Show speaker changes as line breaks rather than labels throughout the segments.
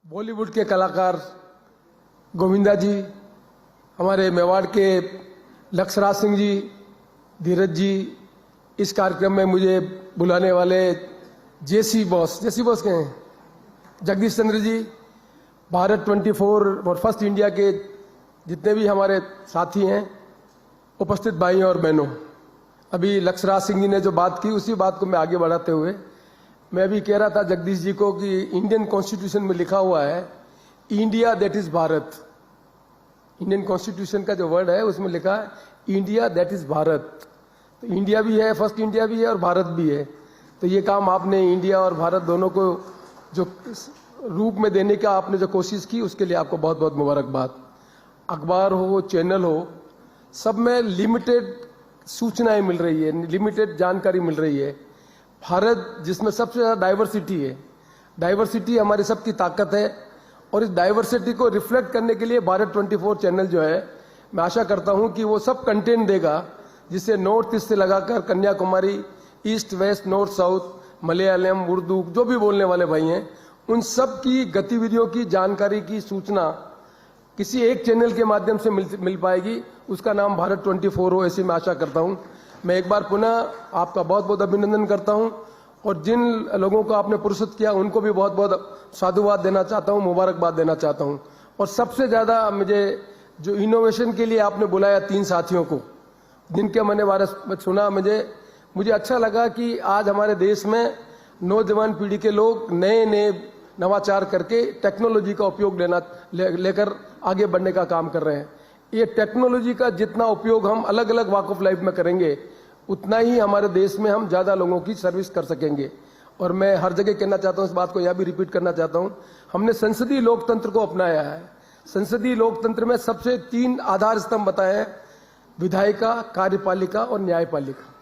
बॉलीवुड के कलाकार गोविंदा जी, हमारे मेवाड़ के लक्ष्यराज सिंह जी, धीरज जी, इस कार्यक्रम में मुझे बुलाने वाले जेसी बॉस के हैं, जगदीश चंद्र जी, भारत 24 और फर्स्ट इंडिया के जितने भी हमारे साथी हैं, उपस्थित भाई और बहनों। अभी लक्ष्यराज सिंह जी ने जो बात की उसी बात को मैं आगे बढ़ाते हुए मैं भी कह रहा था जगदीश जी को कि इंडियन कॉन्स्टिट्यूशन में लिखा हुआ है India that is Bharat. Indian constitution का जो वर्ड है उसमें लिखा है इंडिया दैट इज भारत। तो इंडिया भी है, फर्स्ट इंडिया भी है और भारत भी है। तो ये काम आपने इंडिया और भारत दोनों को जो रूप में देने का आपने जो कोशिश की उसके लिए आपको बहुत बहुत मुबारकबाद। अखबार हो, चैनल हो, सब में लिमिटेड सूचनाएं मिल रही है, लिमिटेड जानकारी मिल रही है। भारत जिसमें सबसे ज़्यादा डाइवर्सिटी है, डाइवर्सिटी हमारी सबकी ताकत है और इस डाइवर्सिटी को रिफ्लेक्ट करने के लिए भारत 24 चैनल जो है, मैं आशा करता हूं कि वो सब कंटेंट देगा जिससे नॉर्थ ईस्ट से लगाकर Kanyakumari, east west, north south, Malayalam, Urdu, जो भी बोलने वाले भाई हैं, उन सब की गतिविधियों की जानकारी की सूचना किसी एक चैनल के माध्यम से मिल पाएगी। उसका नाम भारत 24 हो, ऐसी मैं आशा करता हूं। मैं एक बार पुनः आपका बहुत बहुत अभिनंदन करता हूं और जिन लोगों को आपने पुरस्कृत किया उनको भी बहुत बहुत साधुवाद देना चाहता हूं, मुबारकबाद देना चाहता हूं। और सबसे ज़्यादा मुझे जो इनोवेशन के लिए आपने बुलाया 3 साथियों को, जिनके मैंने बारे में सुना, मुझे अच्छा लगा कि आज हमारे देश में नौजवान पीढ़ी के लोग नए नए नवाचार करके टेक्नोलॉजी का उपयोग लेकर आगे बढ़ने का काम कर रहे हैं। ये टेक्नोलॉजी का जितना उपयोग हम अलग अलग वॉक ऑफ लाइफ में करेंगे उतना ही हमारे देश में हम ज़्यादा लोगों की सर्विस कर सकेंगे। और मैं हर जगह कहना चाहता हूँ, इस बात को यह भी रिपीट करना चाहता हूँ, हमने संसदीय लोकतंत्र को अपनाया है। संसदीय लोकतंत्र में सबसे 3 आधार स्तंभ बताए हैं, विधायिका, कार्यपालिका और न्यायपालिका।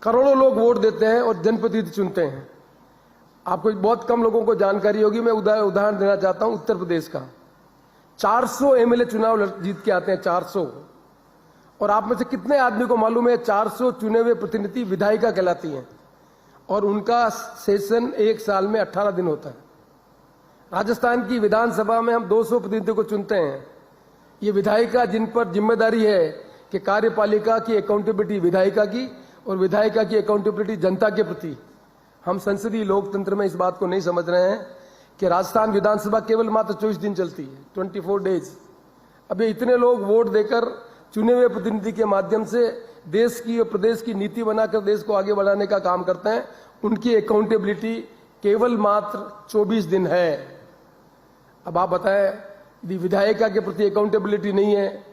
करोड़ों लोग वोट देते हैं और जनप्रतिनिधि चुनते हैं। आपको बहुत कम लोगों को जानकारी होगी, मैं उदाहरण देना चाहता हूं उत्तर प्रदेश का। 400 एमएलए चुनाव जीत के आते हैं, 400। और आप में से कितने आदमी को मालूम है 400 चुने हुए प्रतिनिधि विधायिका कहलाती हैं और उनका सेशन 1 साल में 18 दिन होता है। राजस्थान की विधानसभा में हम 200 प्रतिनिधियों को चुनते हैं। ये विधायिका जिन पर जिम्मेदारी है कि कार्यपालिका की अकाउंटेबिलिटी विधायिका की और विधायिका की अकाउंटेबिलिटी जनता के प्रति। हम संसदीय लोकतंत्र में इस बात को नहीं समझ रहे हैं कि राजस्थान विधानसभा केवल मात्र 24 दिन चलती है, 24 डेज। अभी इतने लोग वोट देकर चुने हुए प्रतिनिधि के माध्यम से देश की और प्रदेश की नीति बनाकर देश को आगे बढ़ाने का काम करते हैं। उनकी अकाउंटेबिलिटी केवल मात्र 24 दिन है। अब आप बताएं, यदि विधायिका के प्रति अकाउंटेबिलिटी नहीं है,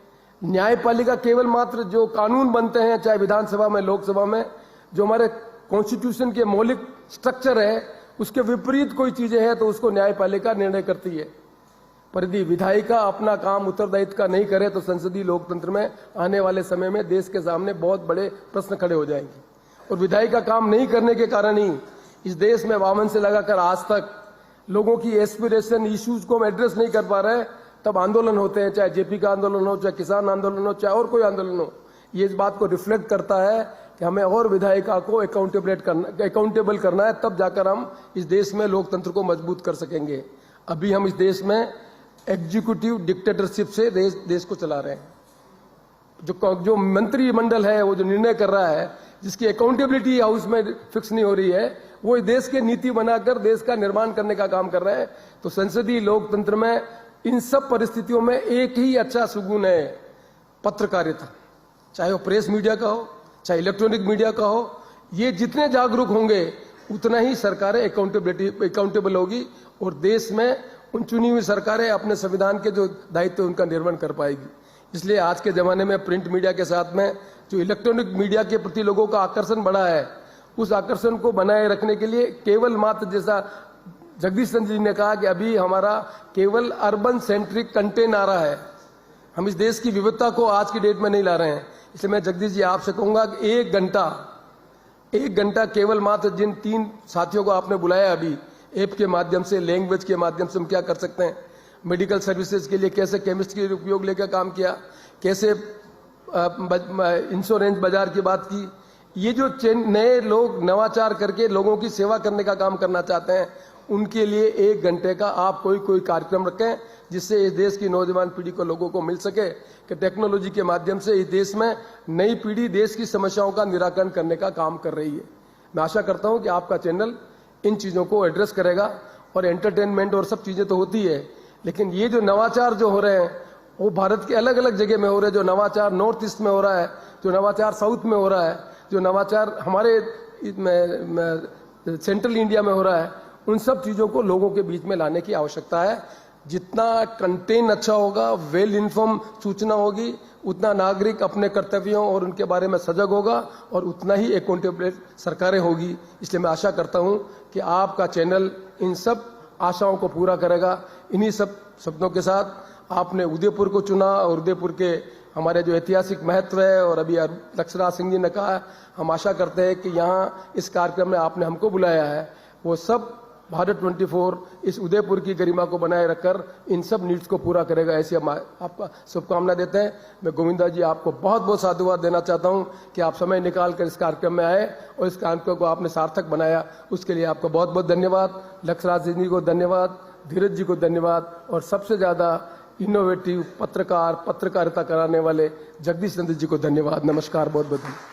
न्यायपालिका केवल मात्र जो कानून बनते हैं चाहे विधानसभा में, लोकसभा में, जो हमारे कॉन्स्टिट्यूशन के मौलिक स्ट्रक्चर है उसके विपरीत कोई चीजें हैं तो उसको न्यायपालिका निर्णय करती है। पर यदि विधायिका अपना काम उत्तरदायित्व का नहीं करे तो संसदीय लोकतंत्र में आने वाले समय में देश के सामने बहुत बड़े प्रश्न खड़े हो जाएंगे। और विधायिका काम नहीं करने के कारण ही इस देश में वामन से लगाकर आज तक लोगों की एस्पिरेशन, इश्यूज को हम एड्रेस नहीं कर पा रहे। तब आंदोलन होते हैं, चाहे जेपी का आंदोलन हो, चाहे किसान आंदोलन हो, चाहे और कोई आंदोलन हो। ये इस बात को रिफ्लेक्ट करता है कि हमें और विधायिका को अकाउंटेबल करना है, तब जाकर हम इस देश में लोकतंत्र को मजबूत कर सकेंगे। अभी हम इस देश में एग्जीक्यूटिव डिक्टेटरशिप से देश को चला रहे हैं। जो मंत्रिमंडल है वो जो निर्णय कर रहा है, जिसकी अकाउंटेबिलिटी हाउस में फिक्स नहीं हो रही है, वो इस देश की नीति बनाकर देश का निर्माण करने का काम कर रहे हैं। तो संसदीय लोकतंत्र में इन सब परिस्थितियों में एक ही अच्छा सुगुन है, पत्रकारिता। चाहे वो प्रेस मीडिया का हो, चाहे इलेक्ट्रॉनिक मीडिया का हो। ये जितने जागरूक होंगे उतना ही सरकारें अकाउंटेबल होगी और देश में उन चुनी हुई सरकारें अपने संविधान के जो दायित्व उनका निर्वहन कर पाएगी। इसलिए आज के जमाने में प्रिंट मीडिया के साथ में जो इलेक्ट्रॉनिक मीडिया के प्रति लोगों का आकर्षण बढ़ा है, उस आकर्षण को बनाए रखने के लिए केवल मात्र, जैसा जगदीश चंद्र जी ने कहा कि अभी हमारा केवल अर्बन सेंट्रिक कंटेंट आ रहा है, हम इस देश की विविधता को आज की डेट में नहीं ला रहे हैं। इसलिए मैं जगदीश जी आपसे कहूंगा कि एक घंटा केवल मात्र जिन 3 साथियों को आपने बुलाया अभी, ऐप के माध्यम से, लैंग्वेज के माध्यम से हम क्या कर सकते हैं, मेडिकल सर्विसेज के लिए कैसे केमिस्ट के उपयोग लेकर काम किया, कैसे इंश्योरेंस बाजार की बात की। ये जो नए लोग नवाचार करके लोगों की सेवा करने का काम करना चाहते हैं, उनके लिए 1 घंटे का आप कोई कार्यक्रम रखें, जिससे इस देश की नौजवान पीढ़ी को, लोगों को मिल सके कि टेक्नोलॉजी के माध्यम से इस देश में नई पीढ़ी देश की समस्याओं का निराकरण करने का काम कर रही है। मैं आशा करता हूं कि आपका चैनल इन चीज़ों को एड्रेस करेगा। और एंटरटेनमेंट और सब चीज़ें तो होती है, लेकिन ये जो नवाचार जो हो रहे हैं वो भारत के अलग अलग जगह में हो रहे हैं। जो नवाचार नॉर्थ ईस्ट में हो रहा है, जो नवाचार साउथ में हो रहा है, जो नवाचार हमारे सेंट्रल इंडिया में हो रहा है, उन सब चीज़ों को लोगों के बीच में लाने की आवश्यकता है। जितना कंटेंट अच्छा होगा, वेल इन्फॉर्म सूचना होगी, उतना नागरिक अपने कर्तव्यों और उनके बारे में सजग होगा और उतना ही अकाउंटेबल सरकारें होगी। इसलिए मैं आशा करता हूं कि आपका चैनल इन सब आशाओं को पूरा करेगा। इन्हीं सब शब्दों के साथ आपने उदयपुर को चुना और उदयपुर के हमारे जो ऐतिहासिक महत्व है, और अभी लक्ष्यराज सिंह जी ने कहा, हम आशा करते हैं कि यहाँ इस कार्यक्रम में आपने हमको बुलाया है, वो सब भारत 24 इस उदयपुर की गरिमा को बनाए रखकर इन सब नीड्स को पूरा करेगा, ऐसी हम आपका शुभकामना देते हैं। मैं गोविंदा जी आपको बहुत बहुत साधुवाद देना चाहता हूं कि आप समय निकाल कर इस कार्यक्रम में आए और इस कार्यक्रम को आपने सार्थक बनाया, उसके लिए आपको बहुत बहुत धन्यवाद। लक्ष्यराज सिंह जी को धन्यवाद, धीरज जी को धन्यवाद, और सबसे ज़्यादा इनोवेटिव पत्रकारिता कराने वाले जगदीश नंदन जी को धन्यवाद। नमस्कार, बहुत बहुत धन्यवाद।